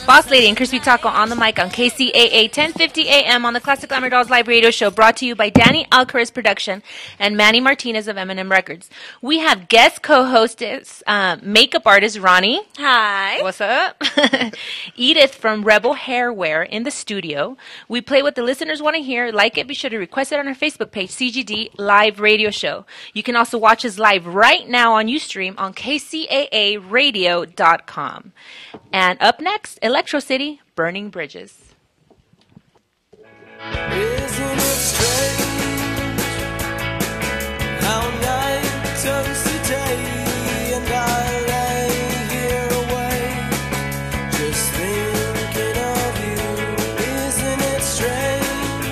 Boss Lady and Crispy Taco on the mic on KCAA 1050 AM on the Classic Glamour Dolls Live Radio Show, brought to you by Danny Alcaraz Production and Manny Martinez of M&M Records. We have guest co-hostess, makeup artist Ronnie. Hi. What's up? Edith from Rebel Hairwear in the studio. We play what the listeners want to hear. Like it, be sure to request it on our Facebook page, CGD Live Radio Show. You can also watch us live right now on Ustream on kcaaradio.com. And up next, Electro City, Burning Bridges. Isn't it strange how night turns to day and I lay here awake just thinking of you? Isn't it strange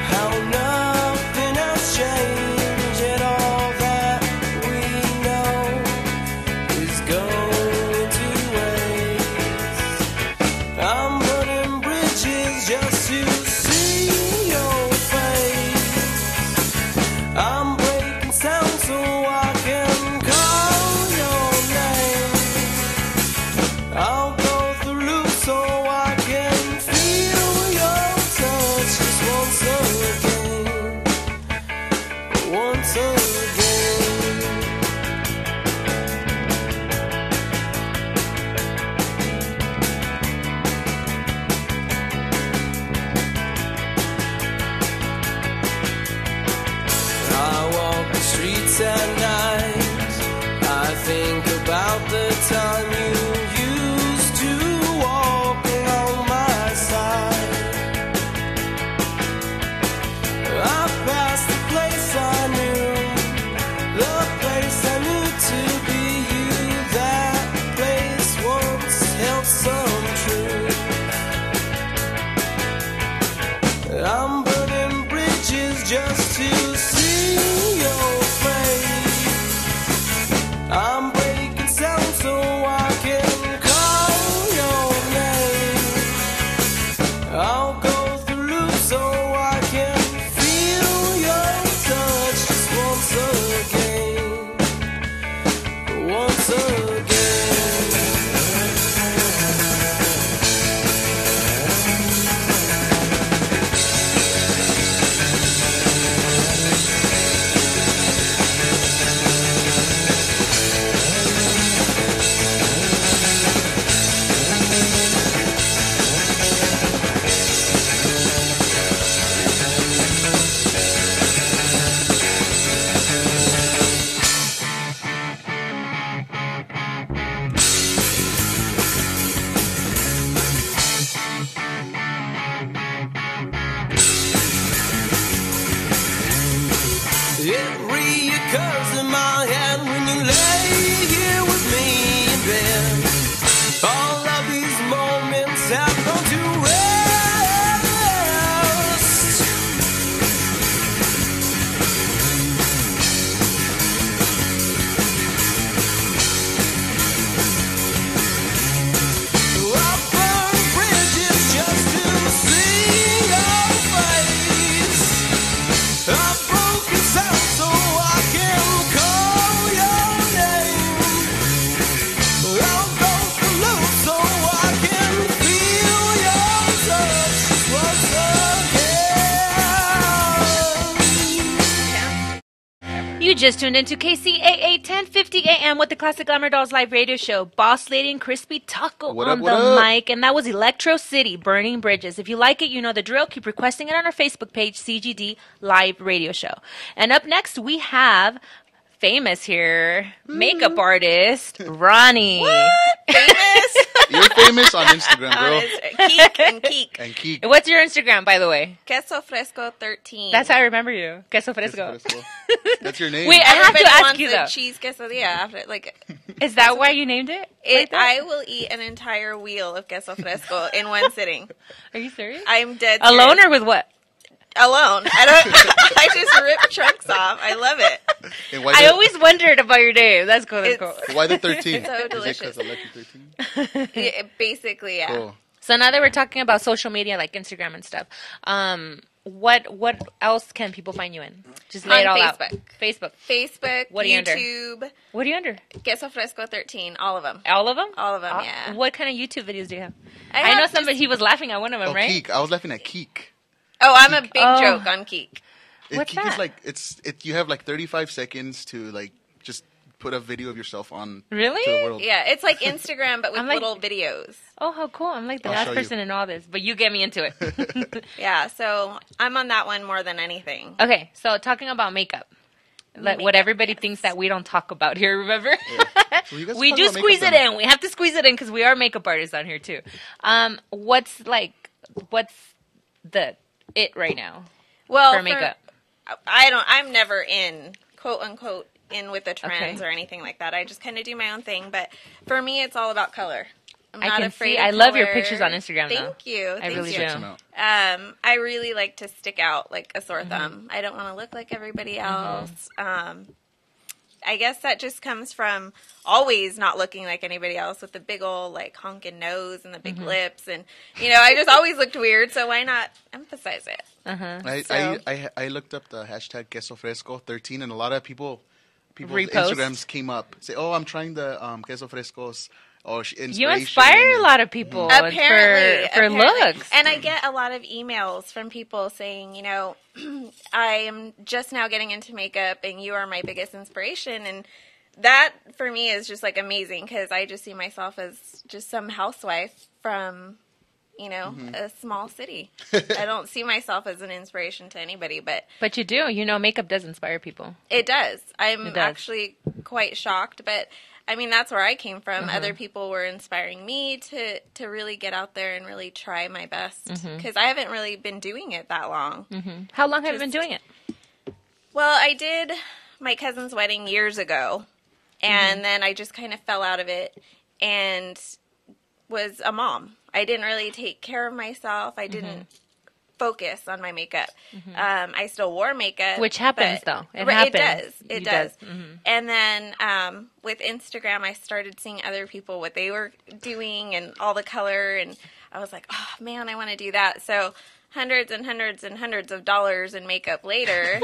how nothing has changed and all that we know is going to waste? I'm burning bridges just to see your face. I'm breaking sound so I can call your name. I'll go through loops so I can feel your touch just once again. I walk the streets at night. I think about the time you used to walk along my side. I passed the place I knew, the place I knew to be you. That place once held some truth. I'm burning bridges just to see your face. I'm breaking sound so I can call your name. I'll go through loops so I can feel your touch just once again. Once again. It reoccurs in my head when you lay here with me in bed. All of these moments have gone to rest. I burn bridges just to see your face. I've broken sound so I can call your name. I'll go through loops so I can feel your touch once again. You just tuned into KCAA 1050 AM with the Classic Glamour Dolls Live Radio Show. Boss Lady and Crispy Taco What on up, what the up? mic. And that was Electro City, Burning Bridges. If you like it, you know the drill. Keep requesting it on our Facebook page, CGD Live Radio Show. And up next, we have famous here, makeup artist, Ronnie. Famous. You're famous on Instagram, girl. Keek and Keek. And Keek. What's your Instagram, by the way? Queso Fresco 13. That's how I remember you. Queso Fresco. That's your name. Wait, I have Everybody to ask wants you, a though. cheese quesadilla after, like, Is that why you named it? like that? I will eat an entire wheel of queso fresco in one sitting. Are you serious? I'm dead Alone serious. or with what? Alone. I don't. I just rip chunks off. I love it. And why I the- always wondered about your name. That's cool. That's It's- cool. Why the 13? It's so Is it delicious. 'cause of Lucky 13? Basically, yeah. Cool. So now that we're talking about social media like Instagram and stuff, what else can people find you in? Just lay it all out. Facebook. What YouTube. What are you under? Queso Fresco 13. All of them. All of them? All of them, yeah. What kind of YouTube videos do you have? I know somebody, he was laughing at one of them, right? Keek. I was laughing at Keek. Oh, I'm a big joke on Keek. What's Keek that? is like, you have like 35 seconds to like just put a video of yourself on Really? to the world. Yeah, it's like Instagram, but with like- little videos. Oh, how cool. I'm like the I'll last show person in all this, but you get me into it. Yeah, so I'm on that one more than anything. Okay, so talking about makeup. What everybody thinks that we don't talk about here, remember? So you guys We talk do about squeeze makeup it then. in. We have to squeeze it in because we are makeup artists on here too. What's the it right now Well, for makeup? I'm never in, quote unquote, in with the trends Okay. or anything like that. I just kind of do my own thing. But for me, it's all about color. I'm I not can afraid see. of I love your color. pictures on Instagram, though. Thank you. I really do. Checks them out. I really like to stick out like a Mm-hmm. sore thumb. I don't want to look like everybody else. I guess that just comes from always not looking like anybody else with the big old like honking nose and the Mm-hmm. big lips, and I just always looked weird. So why not emphasize it? I looked up the hashtag Queso Fresco 13, and a lot of people's Repost. Instagrams came up. Say, oh, I'm trying the Queso Frescos. Or You inspire a lot of people Apparently, for looks. And I get a lot of emails from people saying, I am just now getting into makeup and you are my biggest inspiration. And that for me is just like amazing because I just see myself as just some housewife from, a small city. I don't see myself as an inspiration to anybody, But you do. Makeup does inspire people. it does. I'm It does. actually quite shocked, but I mean, that's where I came from. Other people were inspiring me to really get out there and really try my best because I haven't really been doing it that long. How long have you been doing it? Well, I did my cousin's wedding years ago, and then I just kind of fell out of it and was a mom. I didn't really take care of myself. I didn't focus on my makeup. I still wore makeup. Which happens, though. It Right, happens. It does. And then with Instagram, I started seeing other people, what they were doing and all the color. And I was like, oh, man, I want to do that. So hundreds and hundreds and hundreds of dollars in makeup later.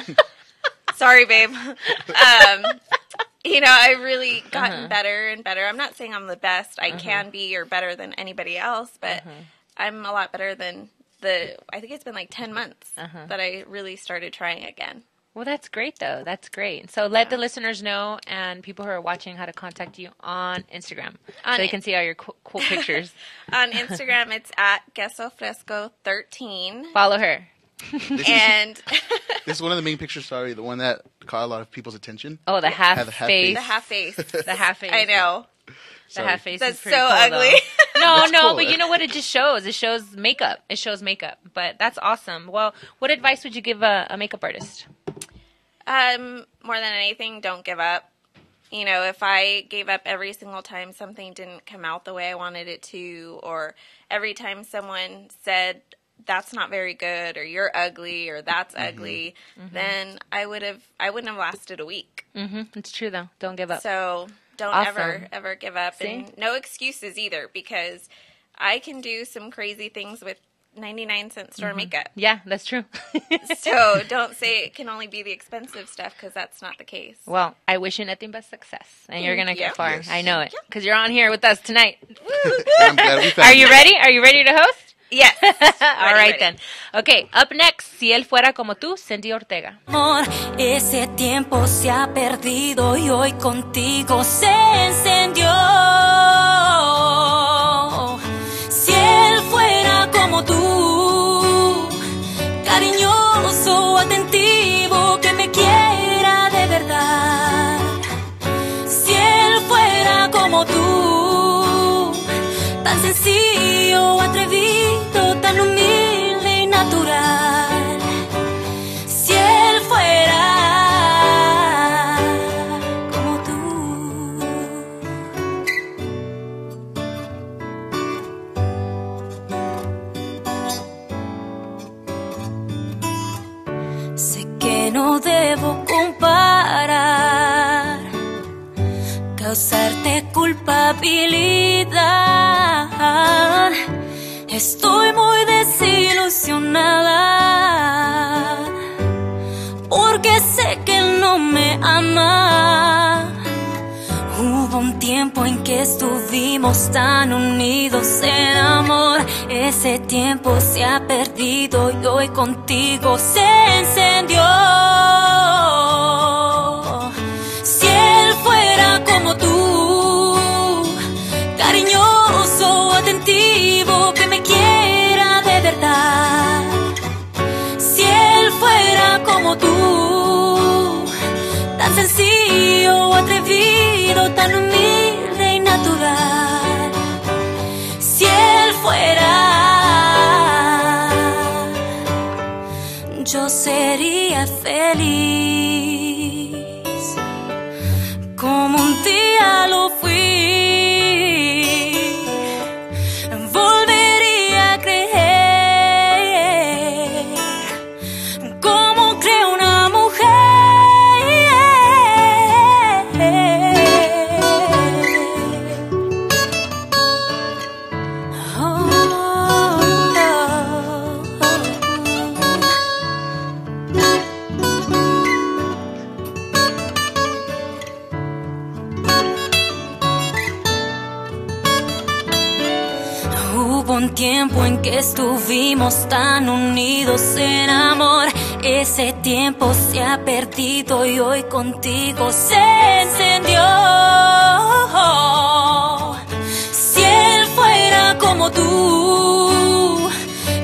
Sorry, babe. I've really gotten better and better. I'm not saying I'm the best I can be or better than anybody else, but I'm a lot better than I think it's been like 10 months that I really started trying again. Well, that's great, though. That's great. So let the listeners know and people who are watching how to contact you on Instagram so they can see all your cool pictures. On Instagram, it's at Queso Fresco 13. Follow her. And This is one of the main pictures, sorry, the one that caught a lot of people's attention. Oh, the half the half face. the half face. The half face. I know. The half face That's is pretty so cool, ugly. though. No, That's cool. but you know what it just shows? It shows makeup. It shows makeup. But that's awesome. Well, what advice would you give a makeup artist? More than anything, don't give up. If I gave up every single time something didn't come out the way I wanted it to, or every time someone said, that's not very good, or you're ugly, or that's ugly, then I wouldn't have lasted a week. It's true, though. Don't give up. So don't Awesome. ever give up. See? And no excuses either, because I can do some crazy things with 99-cent store makeup. Yeah, that's true. So don't say it can only be the expensive stuff, because that's not the case. Well, I wish you nothing but success, and you're going to get you. far. Yes. I know it, because you're on here with us tonight. I'm glad we found Are you ready? Are you ready to host? Yes. All right, ready. then. Okay, up next, Si Él Fuera Como Tú, Cindy Ortega. Amor, ese tiempo se ha perdido y hoy contigo se encendió. Si él fuera como tú, cariñoso, atentivo, que me quiera de verdad. Si él fuera como tú, tan sencillo, atrevido, tan humilde y natural. Si él fuera como tú. Sé que no debo comparar, causarte culpabilidad. Estoy muy desilusionada. en que estuvimos tan unidos en amor, ese tiempo se ha perdido y hoy contigo se encendió. Si él fuera como tú, cariñoso, atentivo, que me quiera de verdad. Si él fuera como tú, tan sencillo, atrevido, tan humilde y natural. Si él fuera, yo sería feliz, como un día lo fui. Volvería a creer, como cree una mujer. Hubo un tiempo en que estuvimos tan unidos en amor, ese tiempo se ha perdido y hoy contigo se encendió. Si él fuera como tú,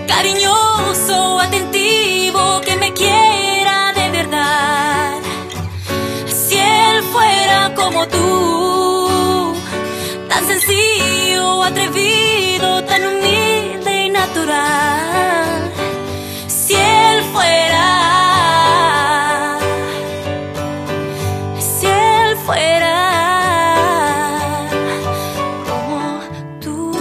cariñoso, atentivo, que me quiera de verdad. Si él fuera como tú, tan sencillo, atrevido, tan humilde y natural. Si él fuera, si él fuera como tú.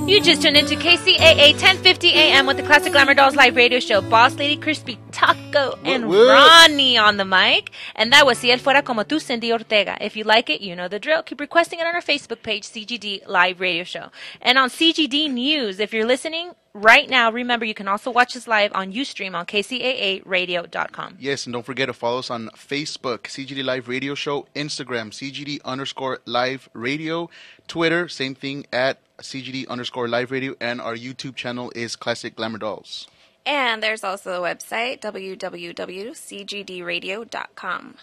You just tuned into KCAA 1050 AM with the Classic Glamour Dolls live radio show. Boss Lady, Crispy, Taco, and What? Ronnie on the mic. And that was Si Él Fuera Como Tú, Cindy Ortega. If you like it, you know the drill. Keep requesting it on our Facebook page, CGD Live Radio Show. And on CGD News, if you're listening right now, remember you can also watch us live on Ustream on kcaaradio.com. Yes, and don't forget to follow us on Facebook, CGD Live Radio Show, Instagram, CGD_Live Radio, Twitter, same thing at CGD_Live Radio, and our YouTube channel is Classic Glamour Dolls. And there's also the website, www.cgdradio.com.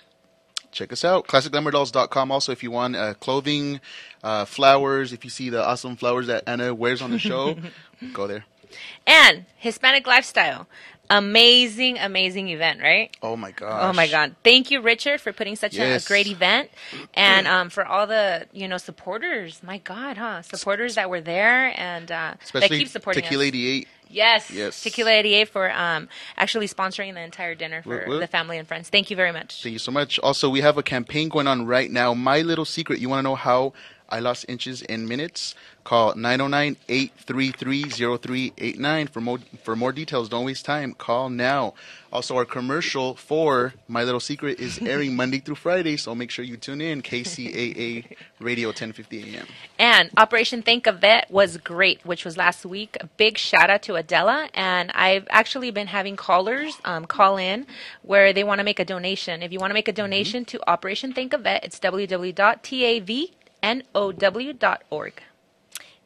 Check us out, ClassicGlamourDolls.com. Also, if you want clothing, flowers, if you see the awesome flowers that Anna wears on the show, go there. And Hispanic Lifestyle. Amazing, amazing event, right? Oh my gosh. Oh my God! Thank you, Richard, for putting such Yes. a great event, and for all the supporters. My God, supporters that were there and that Especially keep supporting Tequila us. 88. Yes, Yes. Tequila 88 for actually sponsoring the entire dinner for Woo-woo. the family and friends. Thank you very much. Thank you so much. Also, we have a campaign going on right now. My Little Secret. You want to know how I lost inches in minutes? Call 909-833-0389 for more details. Don't waste time. Call now. Also, our commercial for My Little Secret is airing Monday through Friday, so make sure you tune in. KCAA Radio 1050 AM. And Operation Think a Vet was great, which was last week. A big shout out to Adela. And I've actually been having callers call in where they want to make a donation. If you want to make a donation to Operation Think a Vet, it's www.tavnow.org.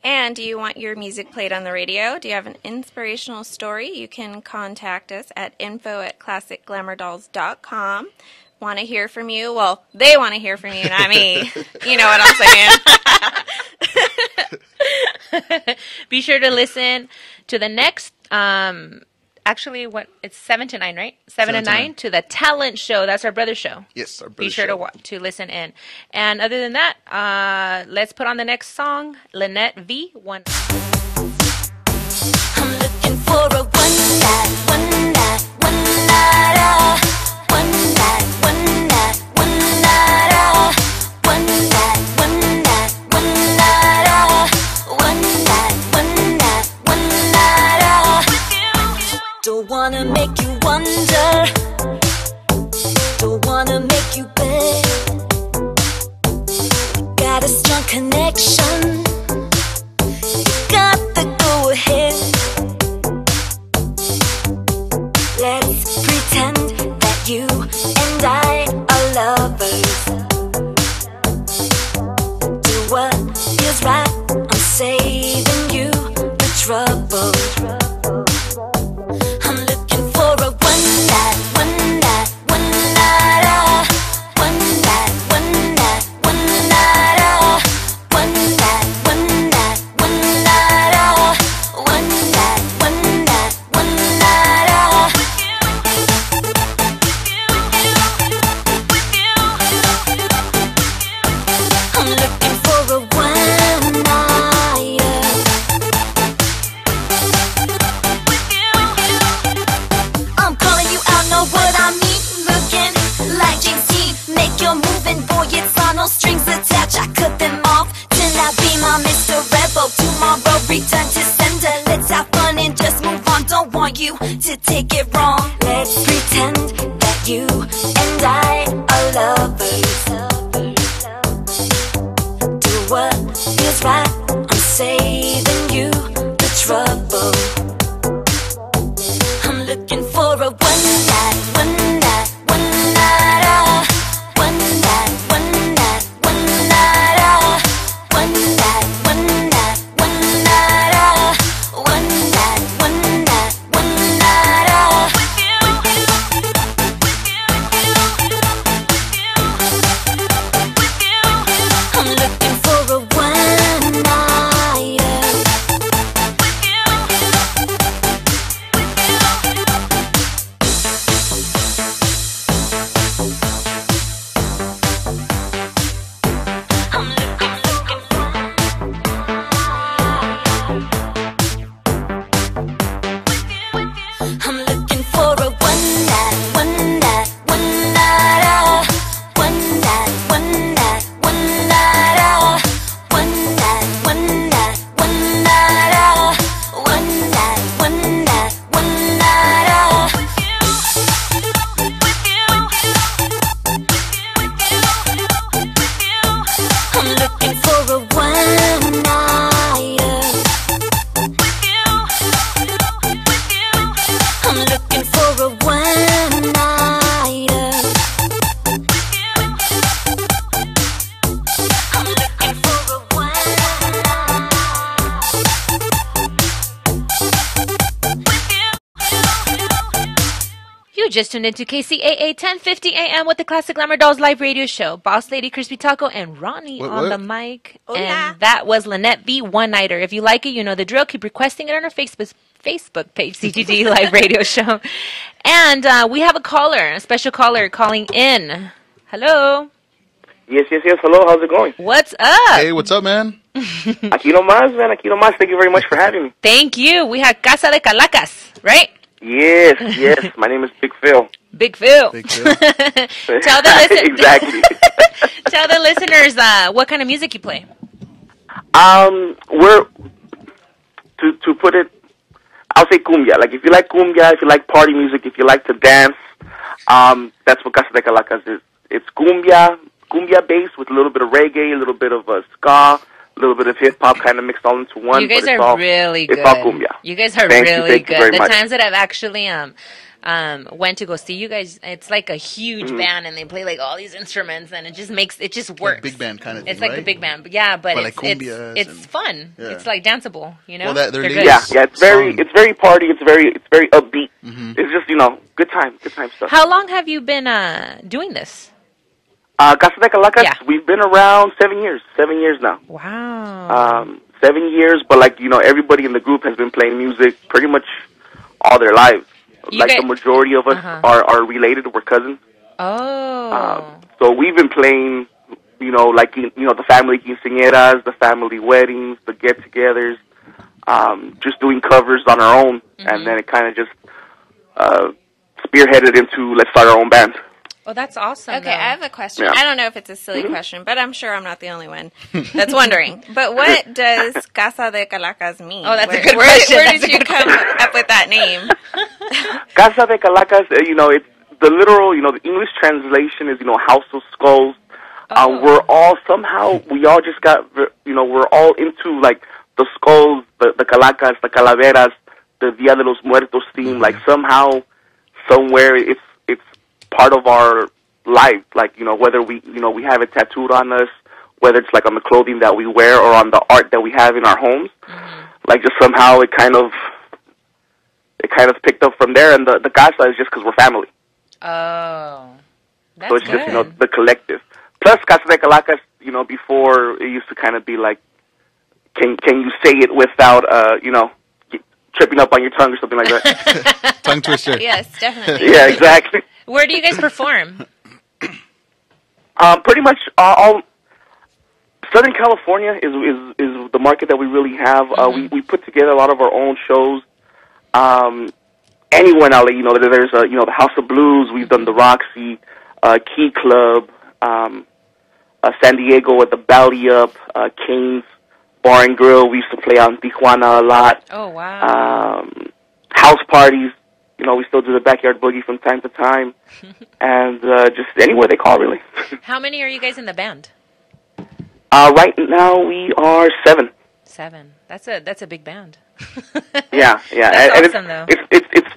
And do you want your music played on the radio? Do you have an inspirational story? You can contact us at info@classicglamordolls.com. Want to hear from you? Well, they want to hear from you, not me. You know what I'm saying? Be sure to listen to the next, actually, it's 7 to 9, right? 7 to 9 to the talent show. That's our brother show. Yes, our brother Be sure show. to listen in. And other than that, let's put on the next song, Lynette V. One. I'm looking for a one night, one night, one night, one night, one night, one night, one night, one night, one night, one night, one night, one night. Don't wanna make you wonder, don't wanna make you beg. Got a strong connection, got the go ahead. Let's pretend that you and I are lovers. feels right. I'm saving you the trouble. I'm looking for a one night, one night, one night, one night, one night, one night, one night, one night, one night, one night, one night, one night. I'm looking for a one night. I'm calling you out, know what I mean? Looking like James Dean, make your move and boy, it's on, no strings attached. I cut them off, tonight be my Mr. Rebel. Tomorrow return to sender. Let's have fun and just move on. Don't want you to take it wrong. Let's pretend that you and I are lovers. Do what feels right. I'm saving you the trouble. I'm looking for a one night, one night, one night, one night, one night, one night, one night, one night, one night, one night, one night, one night. I'm looking for a one night. I'm looking for I'm looking for a one night, one night, one night, one night, one night, one night, one night, one night, one night, one night, one night, one night. I'm looking for a one night. I'm looking for a one night. I'm looking for a one You just tuned into KCAA 1050 AM with the Classic Glamour Dolls live radio show. Boss Lady Crispy Taco and Ronnie What, on what? the mic. Hola. And that was Lynette B. One Nighter. If you like it, you know the drill. Keep requesting it on our Facebook page, CGD Live Radio Show. And we have a caller, a special caller calling in. Hello. Yes. Hello, how's it going? What's up? Hey, what's up, man? Aquí nomás, man. Aquí nomás. Thank you very much for having me. Thank you. We have Casa de Calacas, right? Yes. My name is Big Phil. Big Phil. Big Phil. Tell the Exactly. Tell the listeners what kind of music you play. We're to put it, I'll say cumbia. Like if you like cumbia, if you like party music, if you like to dance, that's what Casa de Calacas is. It's cumbia based with a little bit of reggae, a little bit of ska, a little bit of hip hop, kind of mixed all into one. You guys but are really good. It's all cumbia. You guys are Thank you really good. very The much. times that I've actually went to go see you guys, it's like a huge band, and they play like all these instruments, and it just works. Like big band kind of thing, It's like right? the big band, but yeah, but But it's like cumbias it's and- fun. Yeah. It's like danceable, you know. Well, they're They're leading- good. Yeah. It's very party. It's very upbeat. Mm-hmm. It's just good time stuff. How long have you been doing this? Casa de Calacas, Yeah. we've been around 7 years. 7 years now. Wow. 7 years, but everybody in the group has been playing music pretty much all their lives. You The guys- majority of us are related. We're cousins. Oh. So we've been playing, the family quinceañeras, the family weddings, the get-togethers, just doing covers on our own, and then it kind of just spearheaded into let's start our own band. Oh, that's awesome. Okay, though. I have a question. Yeah. I don't know if it's a silly question, but I'm sure I'm not the only one that's wondering. But what does Casa de Calacas mean? Oh, that's a Where- good where, question. Where That's did a you good come up with that name? Casa de Calacas, it's the literal, the English translation is, House of Skulls. We're all, somehow, we all just got, we're all into, like, the skulls, the calacas, the calaveras, the Dia de los Muertos theme. Like, somehow, somewhere, it's part of our life. Like, whether we have it tattooed on us, whether it's like on the clothing that we wear or on the art that we have in our homes. Like just somehow it kind of picked up from there, and the casa is just because we're family. Oh, that's So it's good. just, the collective. Plus, Casa de Calacas, before it used to kind of be like, can you say it without, tripping up on your tongue or something like that? Tongue twister. Yes, definitely. Yeah, exactly. Where do you guys perform? Pretty much all Southern California is the market that we really have. We put together a lot of our own shows. Anywhere in LA, there's the House of Blues. We've done the Roxy, Key Club, San Diego at the Belly Up, Cane's Bar and Grill. We used to play out in Tijuana a lot. Oh, wow. House parties. We still do the backyard boogie from time to time, and just anywhere they call, really. How many are you guys in the band? Right now we are 7. 7. That's a big band. Yeah. That's and awesome, though. It's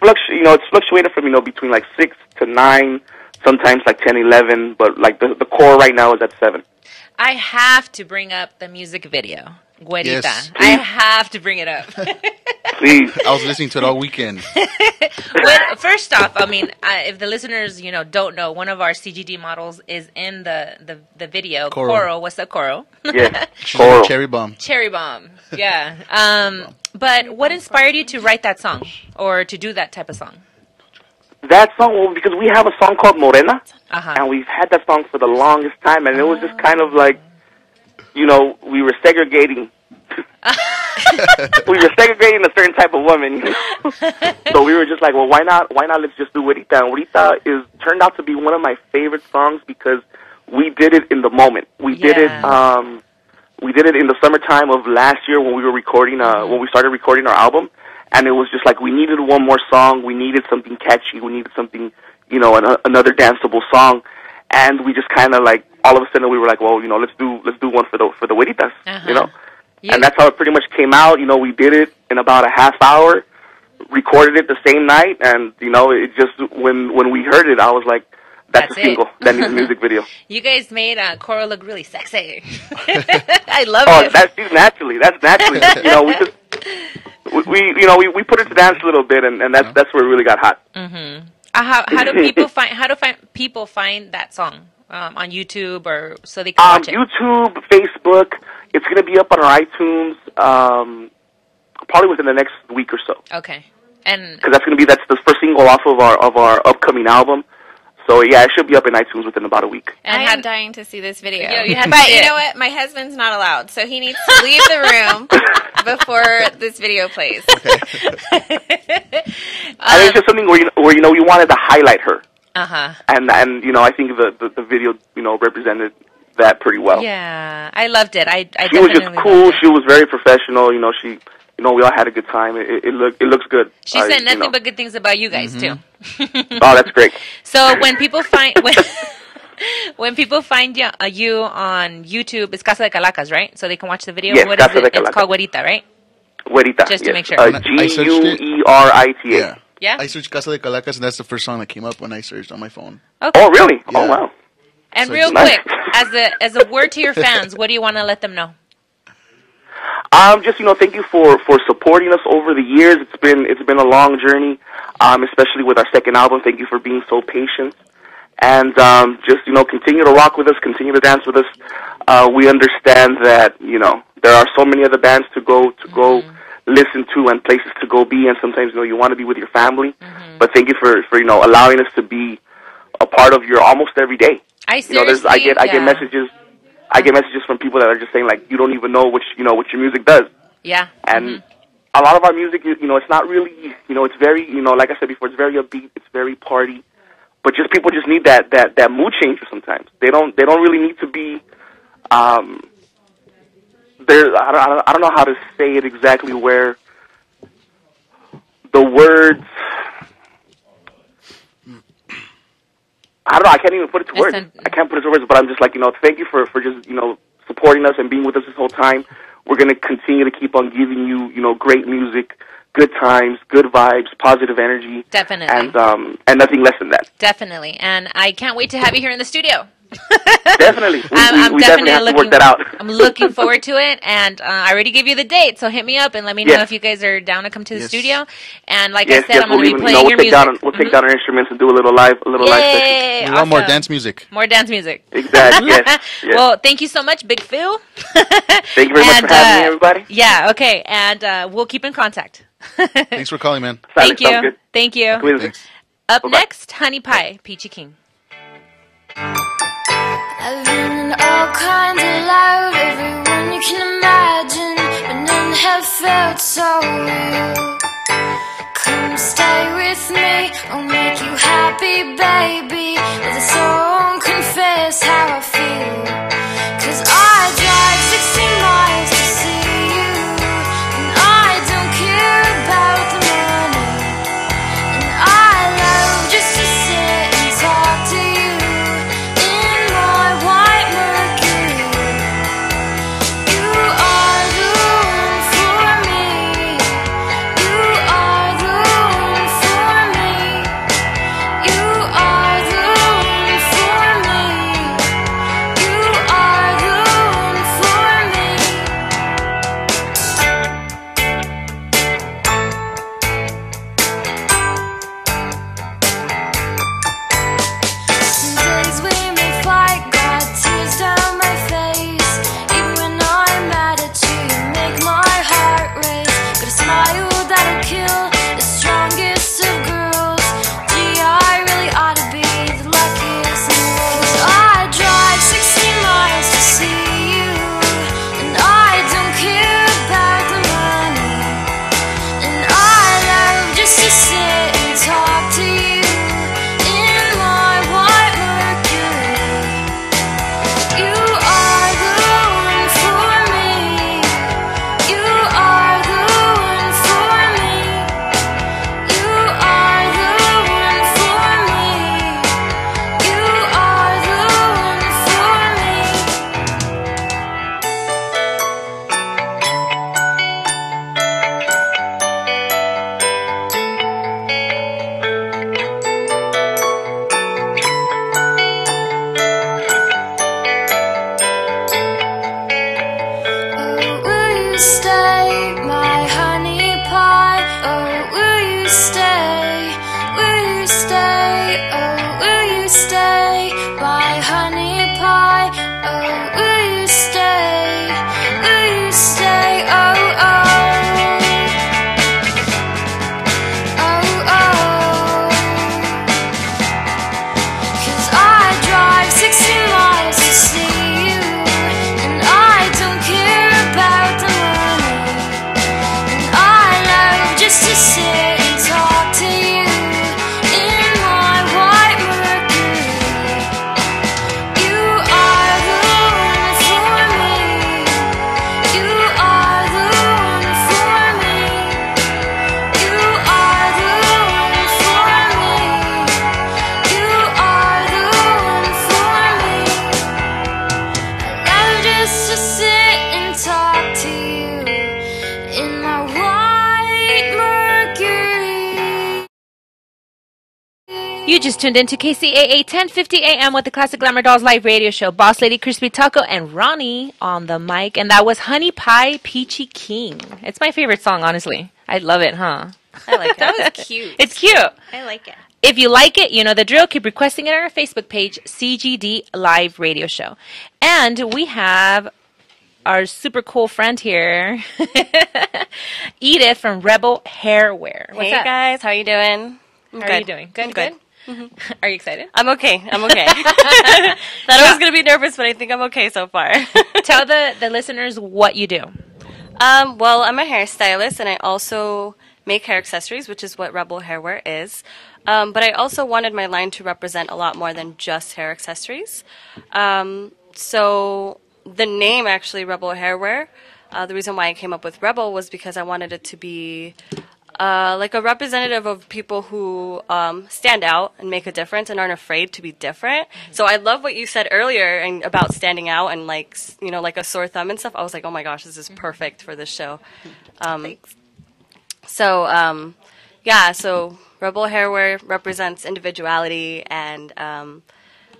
fluctuated from between like 6 to 9, sometimes like 10, 11, but like the core right now is at 7. I have to bring up the music video, Güerita. Yes. I have to bring it up. Please. I was listening to it all weekend. First off, I mean, if the listeners, don't know, one of our CGD models is in the video. Coral. What's up, Coral? Yeah. She's like a cherry bomb. Cherry Bomb. Yeah. But what inspired you to write that song or to do that type of song? That song, well, because we have a song called Morena, Uh-huh. and we've had that song for the longest time, and it was just kind of like, we were segregating. We were segregating a certain type of woman, So we were just like, well, why not let's just do Güerita. And Güerita turned out to be one of my favorite songs because we did it in the moment. We did it in the summertime of last year when we were recording when we started recording our album, and it was just like we needed one more song, we needed something catchy, we needed something, another danceable song, and we just kind of like all of a sudden we were like, well, let's do one for the Güeritas, And that's how it pretty much came out. We did it in about a half hour, recorded it the same night, and it just when we heard it, I was like, that's a single. That needs a music video. You guys made Cora look really sexy. I love it. That's naturally. We put it to dance a little bit, and that's where it really got hot. Mm-hmm. How do people find that song on YouTube or so they can watch it? YouTube, Facebook. It's going to be up on our iTunes probably within the next week or so. Okay, and because that's the first single off of our upcoming album. So yeah, it should be up in iTunes within about a week. And I am dying to see this video. You had to but see you it. know what? My husband's not allowed, so he needs to leave the room before this video plays. And it's just something where we wanted to highlight her. And I think the video represented that pretty well. Yeah, I loved it. I she was just cool. She was very professional. She. We all had a good time. It looks good. She said nothing but good things about you guys too. Oh, that's great. So when people find when people find you on YouTube, it's Casa de Calacas, right? So they can watch the video. Yes, What Casa is it? de It's Calacas. called Güerita, right? Güerita. Just to make sure. Guerita. Yeah. I searched Casa de Calacas, and that's the first song that came up when I searched on my phone. Okay. Oh, really? Yeah. Oh, wow. And So real nice. quick, as a word to your fans, what do you want to let them know? Just thank you for supporting us over the years. It's been a long journey, especially with our second album. Thank you for being so patient, and just continue to rock with us, continue to dance with us. We understand that there are so many other bands to go listen to and places to go be, and sometimes you want to be with your family. But thank you for allowing us to be a part of your almost every day. I seriously, I get messages. I get messages from people that are just saying like, you don't even know what your music does. Yeah. And a lot of our music, it's not really, it's very, like I said before, it's very upbeat, it's very party, but people just need that mood changer sometimes. They don't really need to be. I don't know how to say it exactly. Where the words. I don't know. I can't even put it to words. I can't put it to words, but I'm just like, thank you for just, supporting us and being with us this whole time. We're going to continue to keep on giving you, great music, good times, good vibes, positive energy. Definitely. And nothing less than that. Definitely. And I can't wait to have you here in the studio. Definitely. I'm We definitely have to work that out. I'm looking forward to it, and I already gave you the date, so hit me up and let me know Yes. if you guys are down to come to the Yes. studio. And like Yes, I said, I'm going to be we'll playing your take music. we'll take down our instruments and do a little live session. Yay! We want more Awesome. dance music. More dance music. Exactly. Yes. Yes. Well, thank you so much, Big Phil. Thank you very much for having me, everybody. Yeah, okay, and we'll keep in contact. Thanks for calling, man. Thank Sounds you. good. Thank you. Cuídense. Thanks. Up Bye-bye. next, Honey Pie, Peachy King. I've been in all kinds of love, everyone you can imagine, but none have felt so real. Come stay with me, I'll make you happy, baby. Let the song confess how I feel. 'Cause I drive 60 miles to see you, and I don't care about the money. And I love just to sit and talk to you in my white Mercury. You are the one for me. You are the one for me. You are the one for me. You are the one for me. Some days we may fight, got tears down my face. Even when I'm mad at you, you make my heart race. Got a smile that'll kill the strongest of girls. Gee, I really ought to be the luckiest in the world. 'Cause I drive 60 miles to see you, and I don't care about the money. And I love just to sit and talk to you in my white Mercury. You are the one for me. You are the one for me. You are the one for me. You are the one for me. Oh, will you stay, my honey pie? Oh, will you stay? Will you stay? Oh, will you stay, my honey pie? Oh, will you stay? Will you stay? Oh, oh. Oh, oh. 'Cause I drive 60 miles to see you, and I don't care about the money. And I love just to sit and talk to you in my white Mercury. You are the one for me. You are the one for me. You are the one for me. You are the one for me. I love just to sit and talk to you in my white Mercury. You just tuned into KCAA 1050 AM with the Classic Glamour Dolls live radio show. Boss Lady Crispy Taco and Ronnie on the mic. And that was Honey Pie Peachy King. It's my favorite song, honestly. I love it, huh? I like that. That was cute. It's cute. I like it. If you like it, you know the drill. Keep requesting it on our Facebook page, CGD Live Radio Show. And we have our super cool friend here, Edith from Rebel Hairwear. What's Hey up? guys, how you doing? I'm How good. are you doing? Good, I'm good. Are you excited? I'm okay. I'm okay. Thought I was gonna be nervous, but I think I'm okay so far. Tell the listeners what you do. Well, I'm a hairstylist, and I also make hair accessories, which is what Rebel Hairwear is. But I also wanted my line to represent a lot more than just hair accessories. So the name, actually, Rebel Hairwear, the reason why I came up with Rebel was because I wanted it to be like a representative of people who stand out and make a difference and aren't afraid to be different. So I love what you said earlier and about standing out and like like a sore thumb and stuff. I was like, oh my gosh, this is perfect for this show. So Rebel Hairwear represents individuality and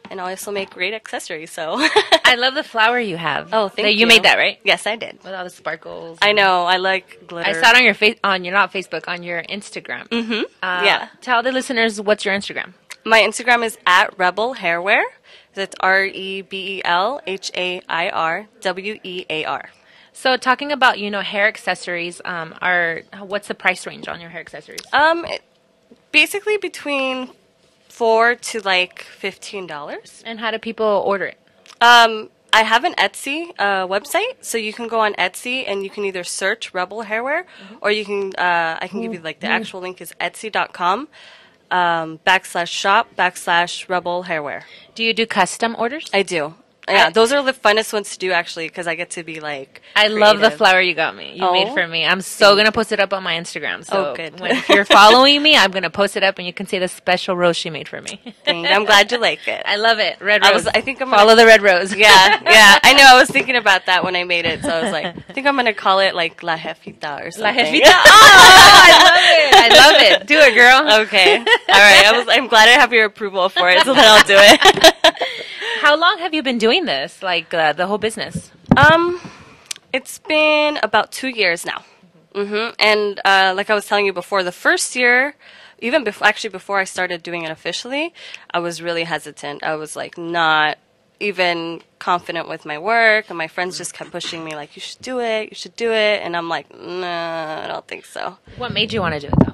and I also make great accessories. So I love the flower you have. Oh, thank You you. made that, right? Yes, I did. With all the sparkles. I know. I like glitter. I saw it on your on your not Facebook, on your Instagram. Mm-hmm. Yeah. Tell the listeners what's your Instagram. My Instagram is at Rebel Hairwear. That's REBELHAIRWEAR. So talking about, hair accessories, what's the price range on your hair accessories? Basically between $4 to like $15. And how do people order it? I have an Etsy website, so you can go on Etsy and you can either search Rebel Hairwear, or you can I can give you like the actual link is etsy.com /shop/Rebel Hairwear. Do you do custom orders? I do. Yeah, those are the funnest ones to do actually, because I get to be like. I love the flower you got me. You made for me. I'm so gonna post it up on my Instagram. So good. if you're following me, I'm gonna post it up, and you can see the special rose she made for me. I'm glad you like it. I love it. Red rose. I think I'm follow the red rose. Yeah. I know. I was thinking about that when I made it, so I was like, I think I'm gonna call it like La Jefita or something. La Jefita. Oh, I love it. I love it. Do it, girl. Okay. All right. I'm glad I have your approval for it, so then I'll do it. How long have you been doing this? Like the whole business? It's been about 2 years now. And like I was telling you before, the first year, even before I started doing it officially, I was really hesitant. I was like not even confident with my work, and my friends just kept pushing me like, you should do it, and I'm like, nah, I don't think so. What made you want to do it though?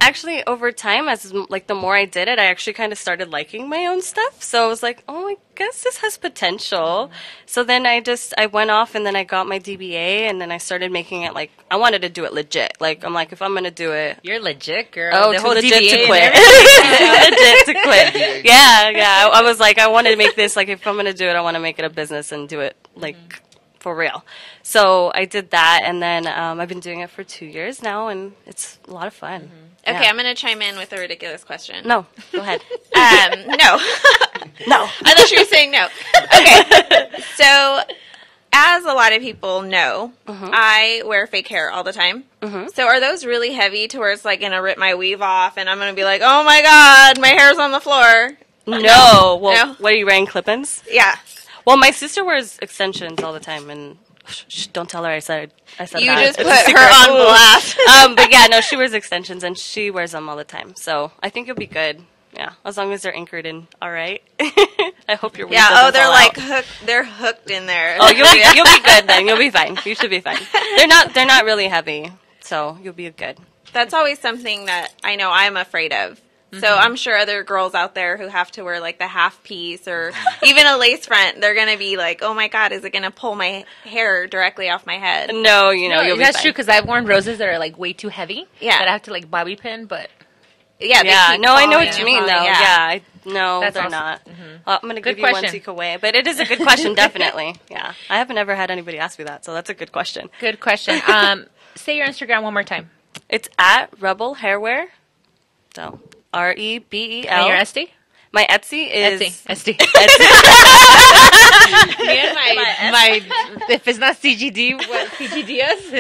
Actually, over time, as like the more I did it, I actually kind of started liking my own stuff. So I was like, oh, I guess this has potential. So then I went off, and then I got my DBA, and then I started making it like I wanted to do it legit. Like I'm like, if I'm gonna do it, you're legit, girl. Oh, the too whole legit DBA to quit. Legit to quit. Yeah. I was like, I wanted to make this like if I'm gonna do it, I want to make it a business and do it like. For real. So I did that, and then I've been doing it for 2 years now, and it's a lot of fun. Okay, I'm going to chime in with a ridiculous question. No, go ahead. No. No. I thought you were saying no. Okay. So, as a lot of people know, I wear fake hair all the time. So are those really heavy to where it's like going to rip my weave off, and I'm going to be like, oh my God, my hair's on the floor? No. Well, No? what are you wearing, clip-ins? Yeah. Well, my sister wears extensions all the time, and don't tell her I said You that. just It's put a secret. her on blast. But yeah, no, she wears extensions, and she wears them all the time. So I think you'll be good. Yeah, as long as they're anchored in. All right. I hope your weave doesn't they're fall like out. hooked. They're hooked in there. Oh, you'll be good then. You'll be fine. You should be fine. They're not really heavy, so you'll be good. That's always something that I know I'm afraid of. So I'm sure other girls out there who have to wear like the half piece or even a lace front, they're going to be like, oh my God, is it going to pull my hair directly off my head? No, you'll be that's fine. true, because I've worn roses that are like way too heavy. Yeah. That I have to like bobby pin, but Yeah, Yeah, no, I know what you mean, though. falling, Yeah, no, That's they're awesome. not. Well, I'm going to Good give you one question. to take away, but it is a good question, definitely. Yeah, I haven't ever had anybody ask me that, so that's a good question. good question. Say your Instagram one more time. It's at Rebel Hairwear, so REBEL. And your SD? My Etsy is SD. Etsy. Me and my if it's not CGD, what CGDS?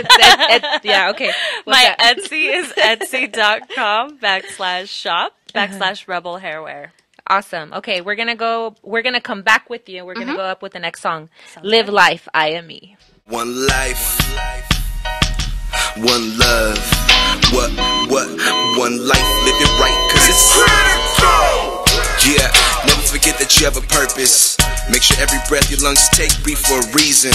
Yeah, okay. What's My that? Etsy is etsy.com/shop/Rebel Hairwear. Awesome. Okay, we're gonna come back with you. We're gonna go up with the next song. Live Life, I Am Me. One life, one love. What? One life, live it right, cause it's critical. Yeah, never forget that you have a purpose. Make sure every breath your lungs take, breathe for a reason.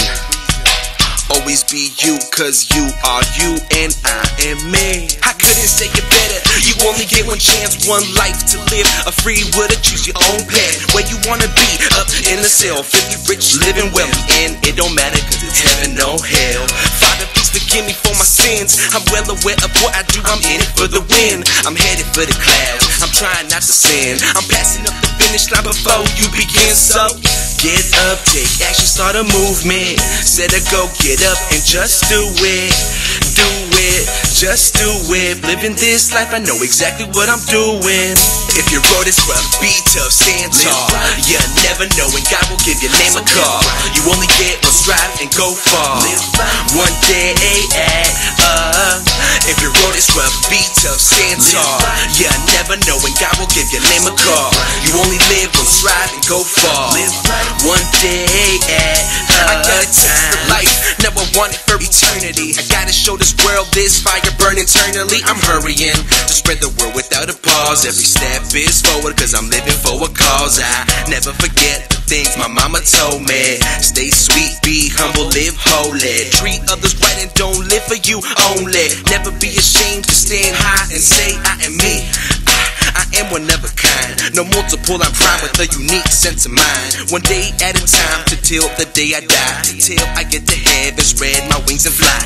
Always be you, cause you are you and I am me. I couldn't say it better. You only get one chance, one life to live. A free will to choose your own path. Where you wanna be, up in the cell, filthy rich, living wealthy. And it don't matter cause it's heaven or hell. Father, please forgive me for my sins. I'm well aware of what I do, I'm in it for the win. I'm headed for the clouds, I'm trying not to sin. I'm passing up the finish line before you begin. So get up, take action, start a movement. Set a go, get up and just do it. Do it, just do it. Living this life, I know exactly what I'm doing. If your road is rough, be tough, stand tall. You never know when God will give your name a call. You only get one strive and go far. One day at If your road is rough, be tough, stand tall. Yeah, never knowing God will give your name a call. You only live once, strive and go far. One day at a time. Life, never want it for eternity. I gotta show this world this fire burn internally. I'm hurrying to spread the word without a pause. Every step is forward, cause I'm living for a cause. I never forget the things my mama told me. Stay sweet, be humble, live holy. Treat others right and don't live for you only. Never be ashamed to stand high and say I am me. I am one of a kind. No multiple, I'm prime with a unique sense of mind. One day at a time to till the day I die. Till I get to heaven, spread my wings and fly.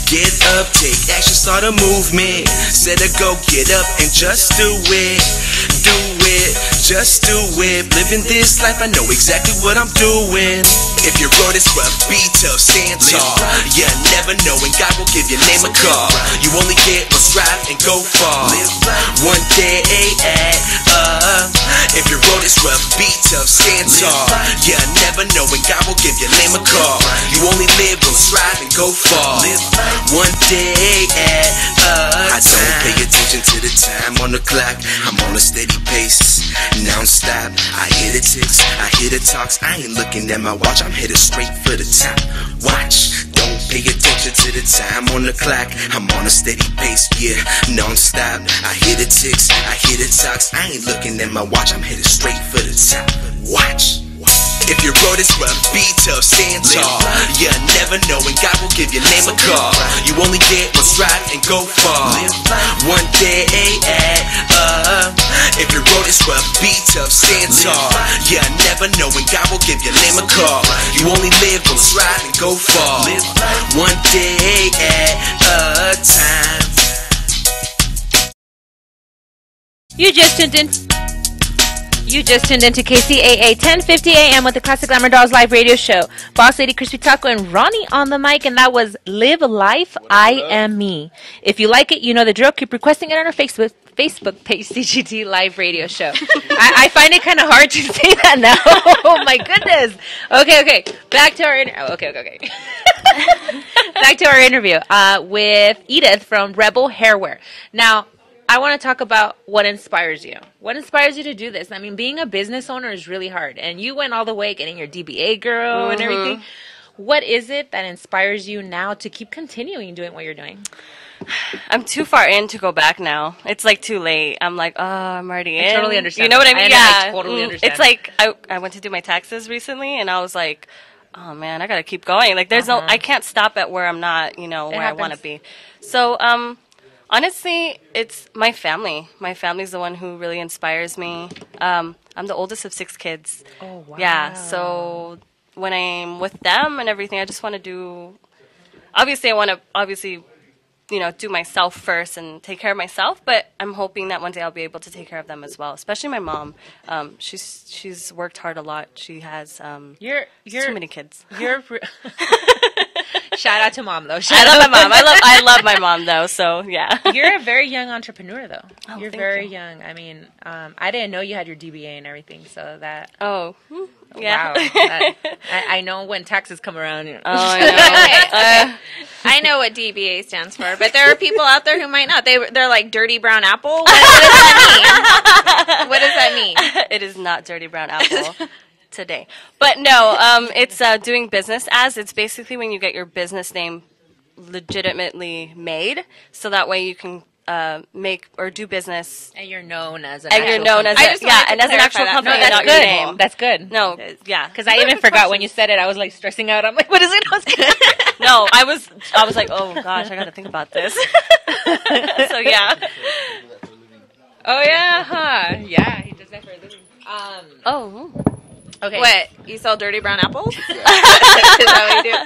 Get up, take action, start a movement. Set a go, get up and just do it. Do it, just do it. Living this life, I know exactly what I'm doing. If your road is rough, be tough, stand tall. Yeah, never knowing God will give your name a call. You only get one, strive and go far. One day if your road is rough, be tough, stand tall. Yeah, never knowing God will give your name a call. You only live once, strive and go far. One day at a time. I don't pay attention to the time on the clock. I'm on a steady pace, non-stop. I hear the ticks, I hear the talks. I ain't looking at my watch, I'm headed straight for the top. Watch, don't pay attention to the time on the clock. I'm on a steady pace, yeah, non-stop. I hear the ticks, I hear the talks. I ain't looking at my watch, I'm headed straight for the top. Watch. If your road is rough, be tough, stand tall. Yeah, never knowing God will give your name a call. You only get one, strive and go far. One day if your road is rough, be tough, stand tall. Yeah, never knowing God will give your name a call. You only live once, strive and go far. One day at a time. You just tuned into KCAA 1050 AM with the Classic Glamour Dolls live radio show. Boss Lady Crispy Taco and Ronnie on the mic, and that was Live Life, I Am Me. If you like it, you know the drill. Keep requesting it on our Facebook page, CGT Live Radio Show. I find it kind of hard to say that now. Oh my goodness. Okay. Back to our back to our interview with Edith from Rebel Hairwear. Now, I want to talk about what inspires you. What inspires you to do this? I mean, being a business owner is really hard. And you went all the way getting your DBA girl and everything. What is it that inspires you now to keep continuing doing what you're doing? I'm too far in to go back now. It's like too late. I'm like, oh, I'm already in. I totally understand. You know what I mean? I totally understand. It's like I went to do my taxes recently, and I was like, oh man, I got to keep going. Like there's I can't stop at where I'm not, where I want to be. So, honestly, it's my family. My family's the one who really inspires me. I'm the oldest of 6 kids. Oh, wow. Yeah, so when I'm with them and everything, I just want to do... Obviously, I want to, do myself first and take care of myself, but I'm hoping that one day I'll be able to take care of them as well, especially my mom. She's worked hard a lot. She has you're too many kids. Shout out to mom, though. I love my mom. I love my mom, though, so yeah. You're a very young entrepreneur, though. Oh, you're very young. I mean, I didn't know you had your DBA and everything, so that... Oh, yeah. Wow. I know when taxes come around. Oh, I know. I know what DBA stands for, but there are people out there who might not. They're like dirty brown apple. What does that mean? What does that mean? It is not dirty brown apple today. But no, it's doing business as. It's basically when you get your business name legitimately made, so that way you can make or do business. And you're known as an and you're known as an actual company, that's not good. your name. That's good. No, yeah. Because I even forgot when you said it. I was like stressing out. I'm like, what is it? No, I was like, oh gosh, I got to think about this. So yeah. Oh yeah, huh? Yeah, he does that for a living. Oh. Okay. What? You sell dirty brown apples? Is that what you do?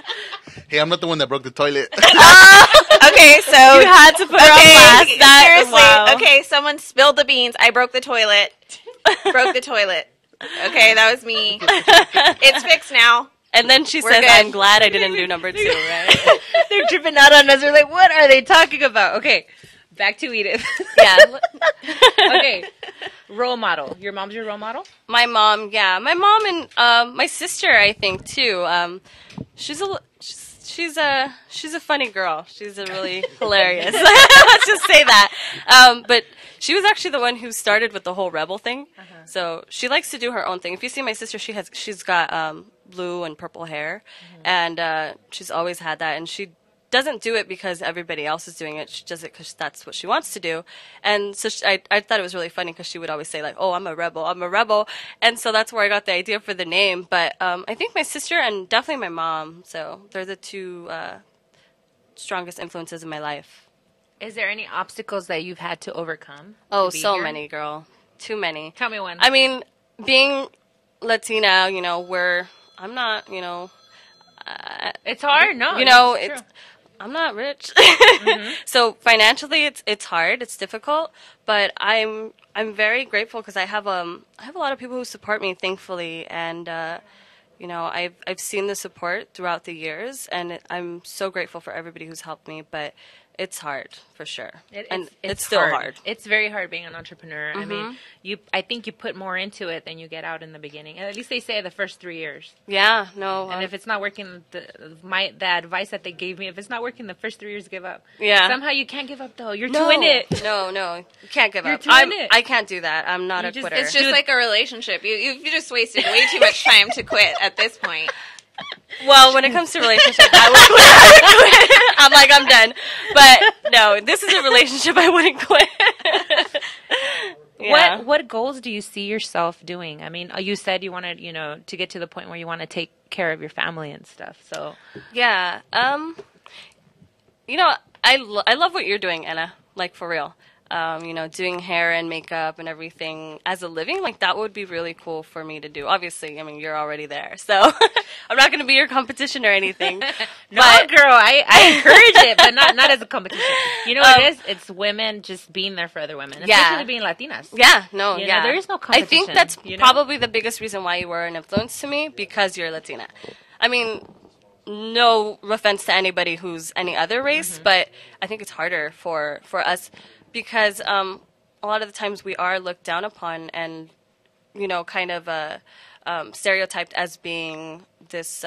Hey, I'm not the one that broke the toilet. Okay, so you had to put her on blast. Seriously. Wow. Okay, someone spilled the beans. I broke the toilet. Broke the toilet. Okay, that was me. It's fixed now. And then she We're says, good. I'm glad I didn't do number 2, right? They're tripping out on us. They're like, what are they talking about? Okay, back to Edith. Yeah. Okay, role model. Your mom's your role model? My mom, yeah. My mom and my sister, I think, too. She's she's a funny girl. She's a really hilarious. Let's just say that. But she was actually the one who started with the whole rebel thing. So she likes to do her own thing. If you see my sister, she's got blue and purple hair, and she's always had that. And she doesn't do it because everybody else is doing it. She does it because that's what she wants to do. And so I thought it was really funny because she would always say like, "Oh, I'm a rebel. I'm a rebel." And so that's where I got the idea for the name. But I think my sister and definitely my mom. So they're the two strongest influences in my life. Is there any obstacles that you've had to overcome? Oh, to be so here? many, girl. Too many. Tell me one. I mean, being Latina, I'm not, it's hard. No, it's I'm not rich. So financially it's hard, it's difficult, but I'm very grateful because I have a lot of people who support me, thankfully, and I've seen the support throughout the years, and I'm so grateful for everybody who's helped me, but it's hard for sure. It's still hard. It's very hard being an entrepreneur. I mean, I think you put more into it than you get out in the beginning. At least they say the first 3 years. Yeah, no. And if it's not working, the advice that they gave me, if it's not working the first 3 years, give up. Yeah. Somehow you can't give up though. You're too in it. No, you can't give up. You're too in it. I can't do that. I'm not a quitter. It's just like a relationship. You just wasted way too much time to quit at this point. Well, when it comes to relationships, I would quit. I'm like, I'm done. But no, this is a relationship I wouldn't quit. Yeah. What goals do you see yourself doing? I mean, you said you wanted, to get to the point where you want to take care of your family and stuff. So yeah, I love what you're doing, Anna. Like for real. Doing hair and makeup and everything as a living, like that would be really cool for me to do. Obviously, I mean, you're already there, so I'm not going to be your competition or anything. No, girl, I encourage it, but not as a competition. You know what it is? It's women just being there for other women, especially being Latinas. Yeah, no, yeah. There is no competition. I think that's probably the biggest reason why you were an influence to me, because you're Latina. I mean, no offense to anybody who's any other race, but I think it's harder for us. Because a lot of the times we are looked down upon and, kind of stereotyped as being this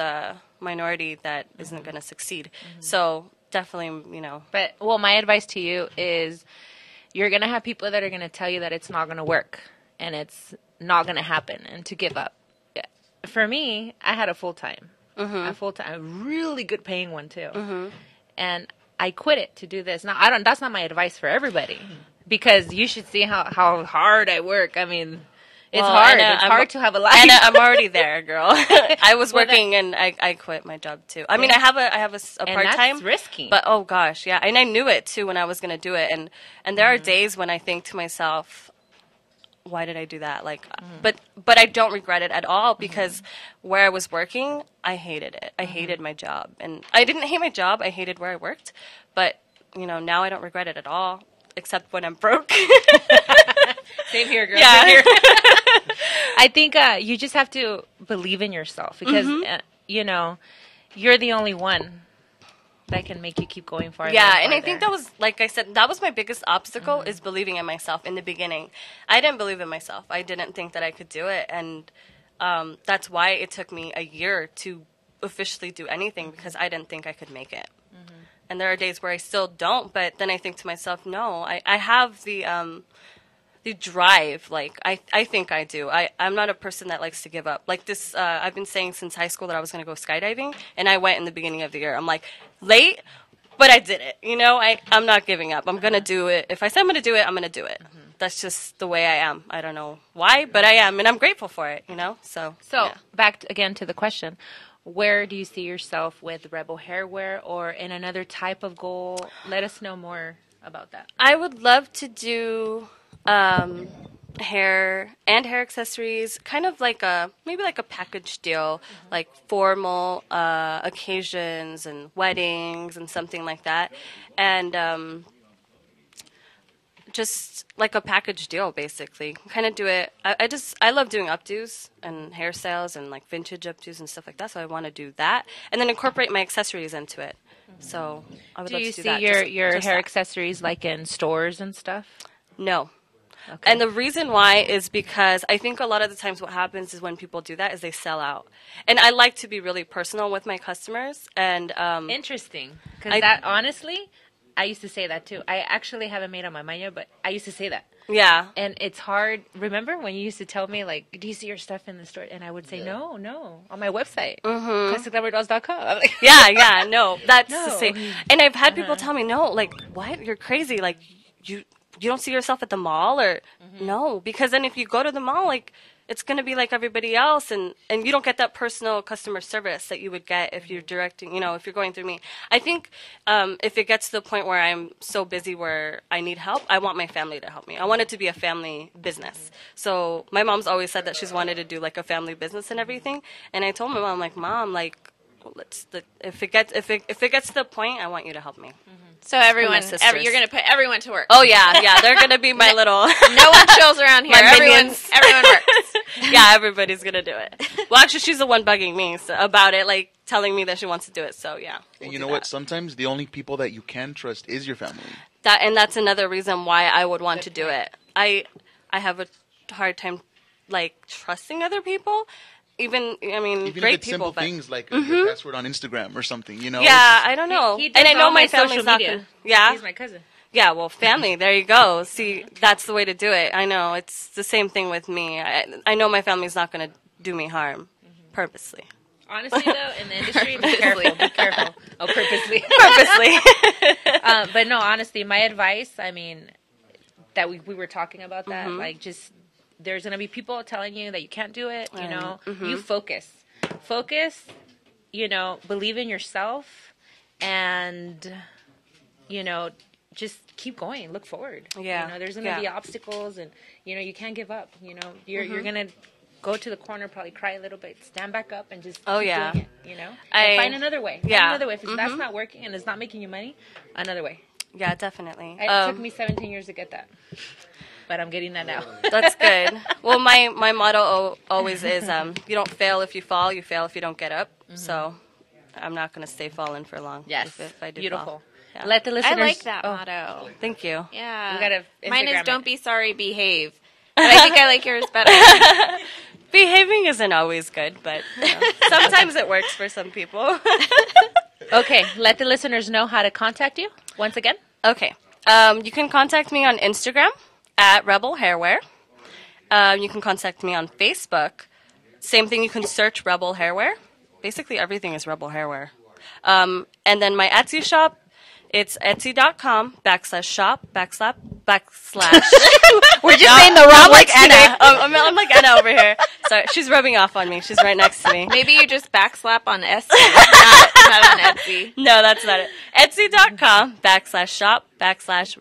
minority that isn't going to succeed. So definitely, But, my advice to you is you're going to have people that are going to tell you that it's not going to work and it's not going to happen and to give up. For me, I had a full-time, a really good paying one too. And I quit it to do this. Now, that's not my advice for everybody, because you should see how hard I work. I mean, it's hard. It's hard to have a life. And I'm already there, girl. I was working and I quit my job too. I mean, I have a part-time. That's risky. But oh gosh, yeah. And I knew it too when I was going to do it. And there are days when I think to myself, why did I do that? Like, but I don't regret it at all, because where I was working, I hated it. I hated my job, and I didn't hate my job. I hated where I worked, but now I don't regret it at all, except when I'm broke. Same here, girl. Yeah. Same here. I think you just have to believe in yourself, because you're the only one that can make you keep going farther. Yeah, and I think that was, like I said, that was my biggest obstacle, is believing in myself in the beginning. I didn't believe in myself. I didn't think that I could do it, and that's why it took me a year to officially do anything, because I didn't think I could make it. And there are days where I still don't, but then I think to myself, no, I have the drive. Like, I think I do. I'm not a person that likes to give up. Like this, I've been saying since high school that I was going to go skydiving, and I went in the beginning of the year. I'm like, late, but I did it. I'm not giving up. I'm going to do it. If I say I'm going to do it, I'm going to do it. That's just the way I am. I don't know why, but I am, and I'm grateful for it, So yeah. Back again to the question. Where do you see yourself with Rebel Hairwear, or in another type of goal? Let us know more about that. I would love to do hair and hair accessories, kind of like maybe like a package deal, like formal occasions and weddings and something like that, and just like a package deal, basically. Kind of do it. I love doing updos and hairstyles and like vintage updos and stuff like that. So I want to do that, and then incorporate my accessories into it. So I would love to do that. Do you see your hair accessories like in stores and stuff? No. Okay. And the reason why is because I think a lot of the times what happens is when people do that is they sell out. And I like to be really personal with my customers. And Interesting. Because that, honestly, I used to say that too. I actually haven't made up my mind yet, but I used to say that. yeah. And it's hard. Remember when you used to tell me, like, do you see your stuff in the store? And I would say, no, on my website, classicglamourodolls.com. I'm like, Yeah, no, that's No. the same. And I've had people tell me, no, like, what? You're crazy. Like, you don't see yourself at the mall? Or, no, because then if you go to the mall, like, it's going to be like everybody else, and you don't get that personal customer service that you would get if you're directing, if you're going through me. I think if it gets to the point where I'm so busy where I need help, I want my family to help me. I want it to be a family business. So my mom's always said that she's wanted to do like a family business and everything. And I told my mom, like, Mom, like, if it gets to the point, I want you to help me. So everyone, sisters. you're going to put everyone to work. Oh yeah, they're gonna be my little. No one chills around here. My Everyone minions. works. Yeah, everybody's gonna do it. Well, actually, she's the one bugging me about it, like telling me that she wants to do it. So yeah. And you know what? Sometimes the only people that you can trust is your family. That's another reason why I would want to do it. I have a hard time like trusting other people. Even Even great if it's people, simple but things like your password on Instagram or something, yeah, I don't know. He does And I know all my social family's not media. gonna. Yeah, He's my cousin. yeah. Well, family. There you go. See, that's the way to do it. I know it's the same thing with me. I know my family's not gonna do me harm purposely. Honestly, though, in the industry, be careful. Be careful. Oh, purposely. Purposely. But no, honestly, my advice, that we were talking about that, like, just, there's going to be people telling you that you can't do it, you focus, believe in yourself, and, just keep going, look forward. Yeah. There's going to be obstacles, and, you can't give up, you're going to go to the corner, probably cry a little bit, stand back up, and just keep doing it, and find another way. Find another way. If that's not working and it's not making you money, another way. Yeah, definitely. It took me 17 years to get that, but I'm getting that now. That's good. Well, my motto always is, you don't fail if you fall, you fail if you don't get up. So I'm not going to stay falling for long. Yes, if I do beautiful. fall. Yeah. Let the I listeners. like that motto. Thank you. Yeah. We gotta Mine is Instagram don't it. be sorry, behave. But I think I like yours better. Behaving isn't always good, but sometimes it works for some people. Okay, let the listeners know how to contact you once again. Okay. You can contact me on Instagram at Rebel Hairwear. You can contact me on Facebook. Same thing, you can search Rebel Hairwear. Basically, everything is Rebel Hairwear. And then my Etsy shop, it's etsy.com/shop/ We're just saying the wrong I'm like words today. Anna. I'm like Anna over here. Sorry, she's rubbing off on me. She's right next to me. Maybe you just backslap on Etsy, not on Etsy. No, that's not it. Etsy.com/shop/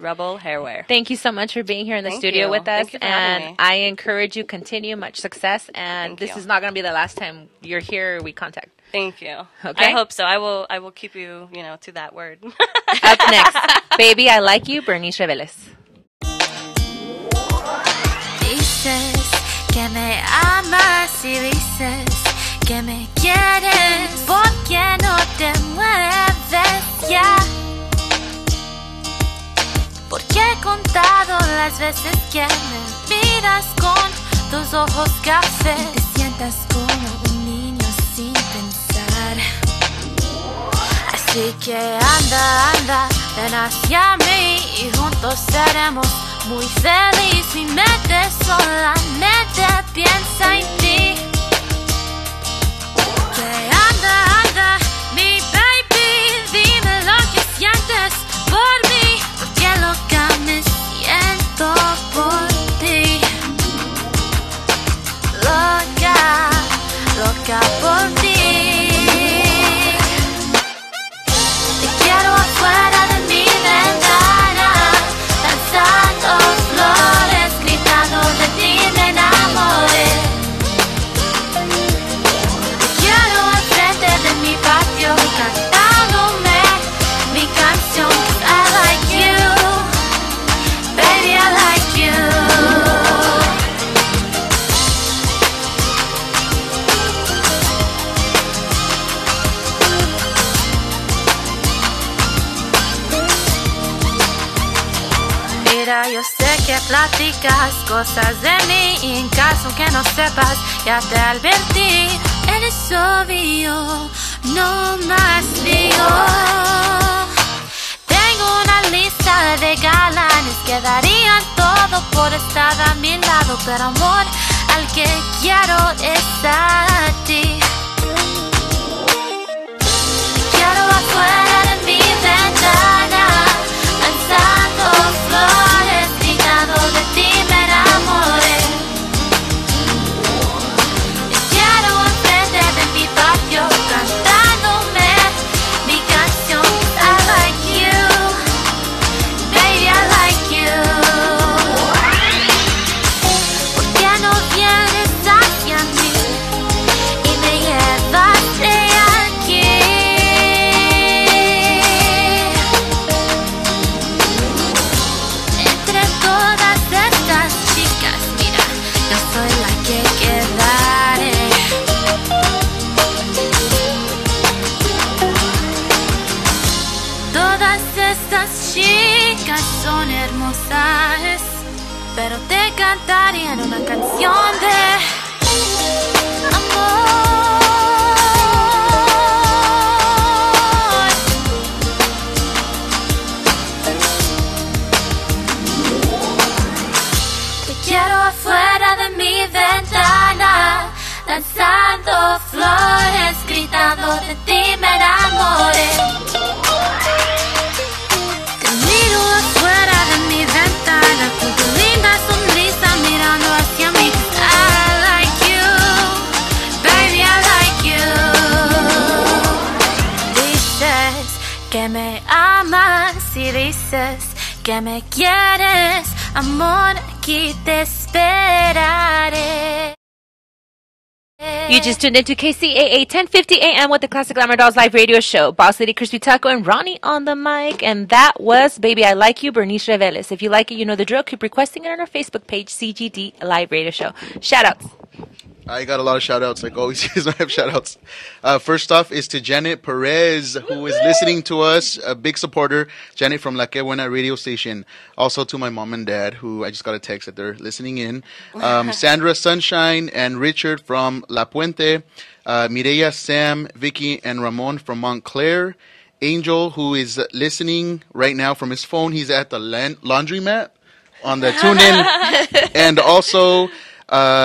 Rebel Hairwear. Thank you so much for being here in the Thank studio you. with us, Thank you for having and me. I encourage you continue much success. And Thank this you. is not going to be the last time you're here or we contact. Thank you. Okay. I hope so. I will keep you, to that word. Up next, Baby, I Like You, Bernice Reveles. Dices que me amas y dices que me quieres. ¿Por qué no te mueves ya? Porque he contado las veces que me miras con tus ojos café y te sientas como un niño sin pensar. Así que anda, ven hacia mí y juntos seremos muy felices. Mi mente solamente piensa en ti. Que anda, mi baby, dime lo que sientes por mí, porque loca me siento por ti. Loca por ti. Te quiero afuera de mi ventana, danzando flores, gritando de ti me enamoré. Ya yo sé que platicas cosas de mí y en caso que no sepas, ya te advertí. Eres obvio, no más digo. Tengo una lista de galanes que darían todo por estar a mi lado, pero amor, al que quiero es a ti. Quiero afuera de mi ventana, lanzando flores, gritando de ti me enamoré. Te quiero enfrente de mi patio, cantándome mi canción. I like you, baby, I like you. ¿Por qué no vienes hacia mí y me llevas de aquí? Entre todas estas chicas, mira, yo soy la que quedaré. Todas estas chicas son hermosas, pero te cantarían una canción de amor. Te quiero afuera de mi ventana, lanzando flores, gritando de ti me enamoré. Te miro afuera de mi ventana, con tu linda sonrisa mirando hacia mí. I like you, baby, I like you. Dices que me amas y dices que me quieres, amor, aquí te esperaré. You just tuned into KCAA 1050 AM with the Classic Glamour Dolls live radio show. Boss Lady Crispy Taco and Ronnie on the mic. And that was Baby I Like You, Bernice Reveles. If you like it, you know the drill. Keep requesting it on our Facebook page, CGD Live Radio Show. Shout outs. I got a lot of shout outs, like always. I have shout outs. First off is to Janet Perez, who is listening to us, a big supporter. Janet from La Que Buena radio station. Also to my mom and dad, who I just got a text that they're listening in. Sandra Sunshine and Richard from La Puente. Mireya, Sam, Vicky, and Ramon from Montclair. Angel, who is listening right now from his phone. He's at the laundromat on the tune-in. And also...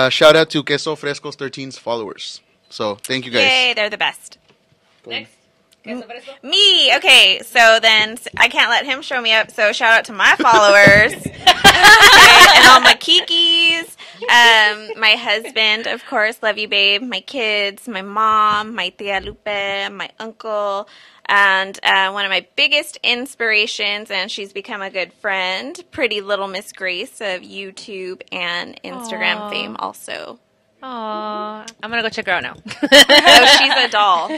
shout out to Queso Fresco's 13's followers. So, thank you guys. Yay, they're the best. Next. Me. Okay, so then I can't let him show me up, so shout out to my followers. Okay, and all my kikis. My husband, of course, love you, babe. My kids, my mom, my tia Lupe, my uncle, and one of my biggest inspirations, and she's become a good friend, Pretty Little Miss Grace of YouTube and Instagram fame also. Aww. I'm going to go check her out now. Oh, she's a doll.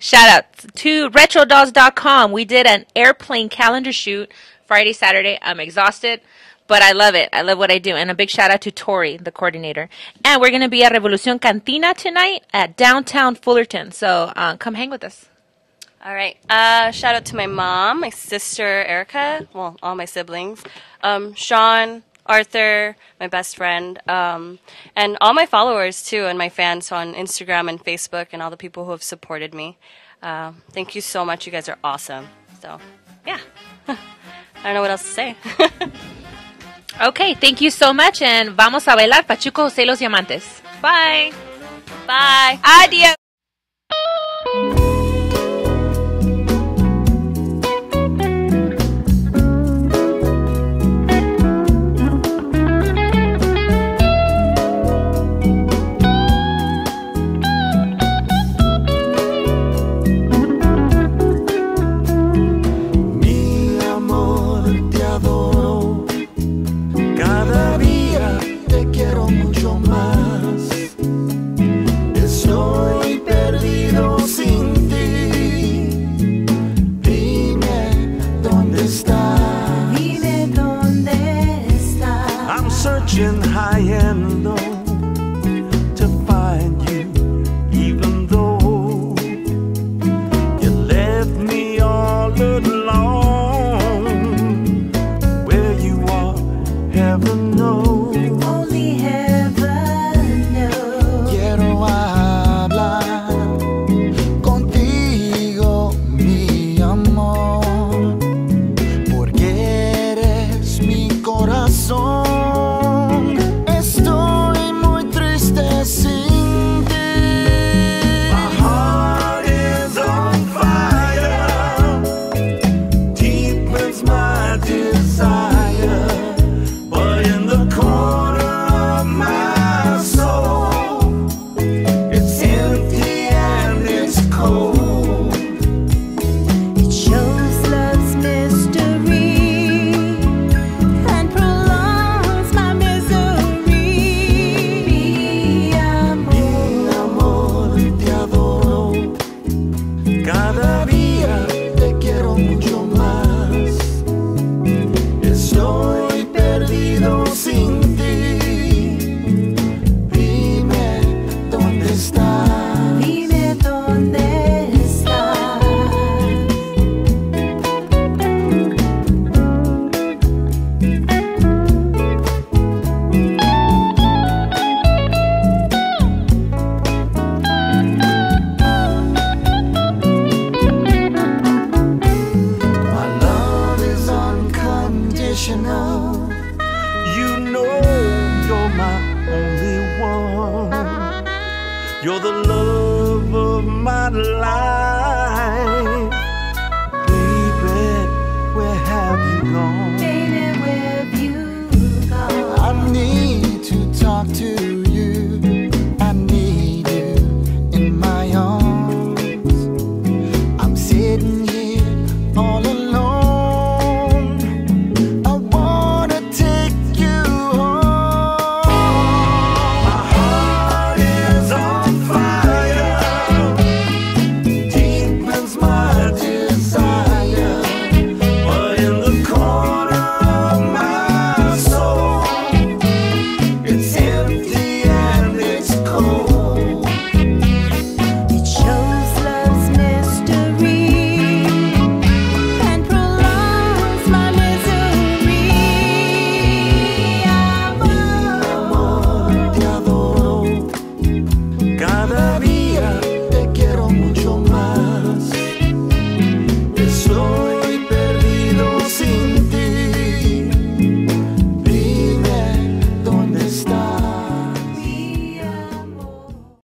Shout out to retrodolls.com. We did an airplane calendar shoot Friday, Saturday. I'm exhausted, but I love it. I love what I do. And a big shout out to Tori, the coordinator. And we're going to be at Revolucion Cantina tonight at downtown Fullerton. So come hang with us. All right. Shout out to my mom, my sister Erica, well, all my siblings, Sean, Arthur, my best friend, and all my followers too, and my fans on Instagram and Facebook, and all the people who have supported me. Thank you so much. You guys are awesome. So, yeah. I don't know what else to say. Okay, thank you so much, and vamos a bailar Pachuco José y los Diamantes. Bye. Bye. Adios. High and low.